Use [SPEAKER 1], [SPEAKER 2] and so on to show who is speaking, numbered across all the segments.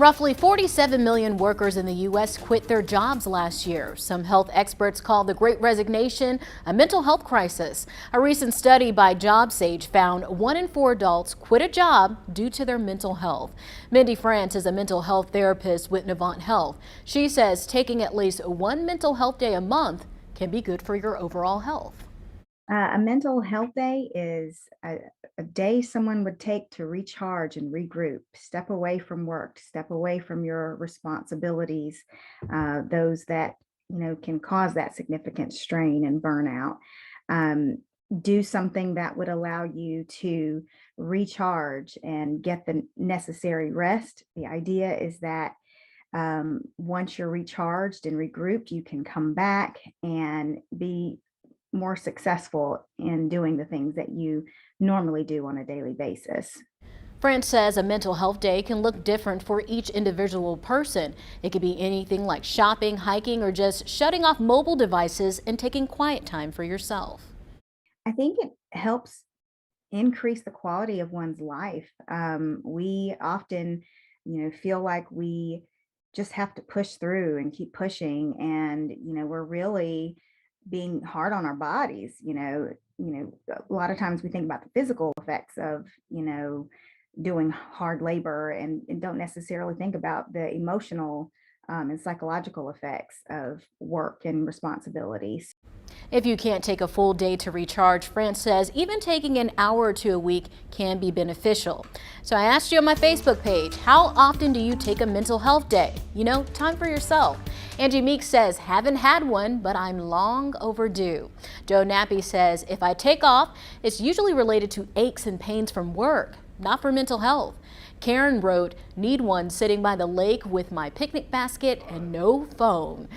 [SPEAKER 1] Roughly 47 million workers in the U.S. quit their jobs last year. Some health experts call the Great Resignation a mental health crisis. A recent study by JobSage found 1 in 4 adults quit a job due to their mental health. Mindy France is a mental health therapist with Novant Health. She says taking at least one mental health day a month can be good for your overall health.
[SPEAKER 2] A mental health day is a day someone would take to recharge and regroup, step away from work, step away from your responsibilities, those that can cause that significant strain and burnout. Do something that would allow you to recharge and get the necessary rest. The idea is that once you're recharged and regrouped, you can come back and be more successful in doing the things that you normally do on a daily basis.
[SPEAKER 1] France says a mental health day can look different for each individual person. It could be anything like shopping, hiking, or just shutting off mobile devices and taking quiet time for yourself.
[SPEAKER 2] I think it helps increase the quality of one's life. We often, feel like we just have to push through and keep pushing, and we're really being hard on our bodies. A lot of times we think about the physical effects of doing hard labor, and don't necessarily think about the emotional and psychological effects of work and responsibilities.
[SPEAKER 1] If you can't take a full day to recharge, France says even taking an hour or two a week can be beneficial. So I asked you on my Facebook page, how often do you take a mental health day? Time for yourself. Angie MEEKS says, haven't had one, but I'm long overdue. Joe NAPPI says, if I take off, it's usually related to aches and pains from work, not for mental health. Karen wrote, need one sitting by the lake with my picnic basket and no phone.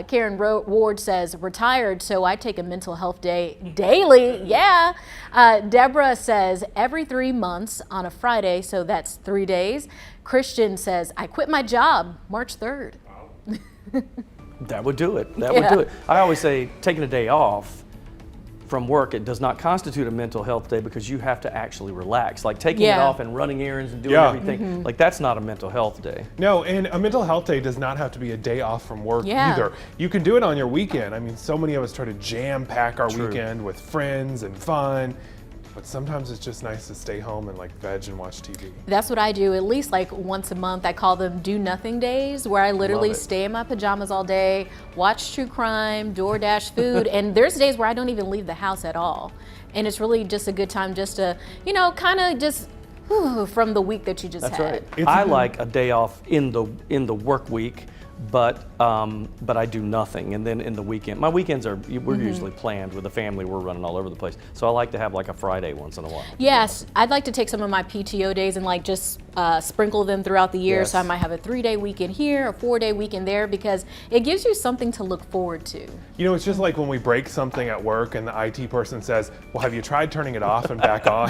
[SPEAKER 1] Karen Ward says, retired, so I take a mental health day daily. Yeah. Deborah says, every 3 months on a Friday, so that's 3 days. Christian says, I quit my job March 3rd.
[SPEAKER 3] That would do it. That would do it. I always say taking a day off from work, it does not constitute a mental health day because you have to actually relax. Like taking it off and running errands and doing everything, like that's not a mental health day.
[SPEAKER 4] No, and a mental health day does not have to be a day off from work either. You can do it on your weekend. I mean, so many of us try to jam pack our weekend with friends and fun. But sometimes it's just nice to stay home and veg and watch TV.
[SPEAKER 1] That's what I do at least once a month. I call them do nothing days, where I literally stay in my pajamas all day, watch true crime, DoorDash food, and there's days where I don't even leave the house at all. And it's really just a good time just to, kind of just from the week that you just had.
[SPEAKER 3] That's right. I like a day off in the work week, but I do nothing, and then in the weekend, my weekends we're usually planned with the family. We're running all over the place, so I like to have a Friday once in a while.
[SPEAKER 1] Yes, I'd like to take some of my PTO days and just sprinkle them throughout the year. So I might have a 3-day weekend here, a 4-day weekend there, because it gives you something to look forward to.
[SPEAKER 4] It's just like when we break something at work and the IT person says, well, have you tried turning it off and back on?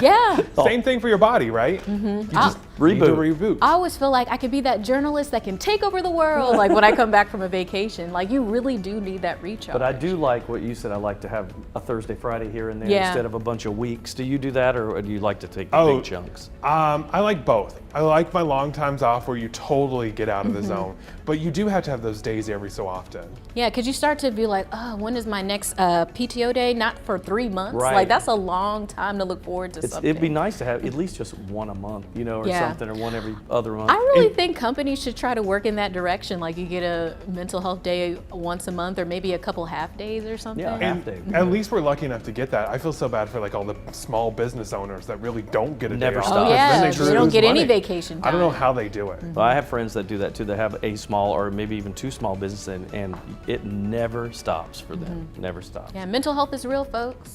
[SPEAKER 4] Same thing for your body, right? You just need to reboot.
[SPEAKER 1] I always feel like I could be that journalist that can take over the world. When I come back from a vacation, you really do need that recharge.
[SPEAKER 3] But I do like what you said. I like to have a Thursday, Friday here and there instead of a bunch of weeks. Do you do that, or do you like to take the big chunks?
[SPEAKER 4] I like both. I like my long times off where you totally get out of the zone, but you do have to have those days every so often.
[SPEAKER 1] Yeah, because you start to be like, oh, when is my next PTO day? Not for 3 months.
[SPEAKER 3] Right.
[SPEAKER 1] That's a long time to look forward to something.
[SPEAKER 3] It'd be nice to have at least just one a month, or something, or one every other month.
[SPEAKER 1] I really think companies should try to work in that direction. You get a mental health day once a month, or maybe a couple half days or something.
[SPEAKER 3] Yeah, half day.
[SPEAKER 4] At least we're lucky enough to get that. I feel so bad for all the small business owners that really don't get a day off.
[SPEAKER 1] Oh yeah, they don't get any vacation time.
[SPEAKER 4] I don't know how they do it.
[SPEAKER 3] Well, I have friends that do that too. They have a small or maybe even 2 small businesses, and it never stops for them. Never stops.
[SPEAKER 1] Yeah, mental health is real, folks.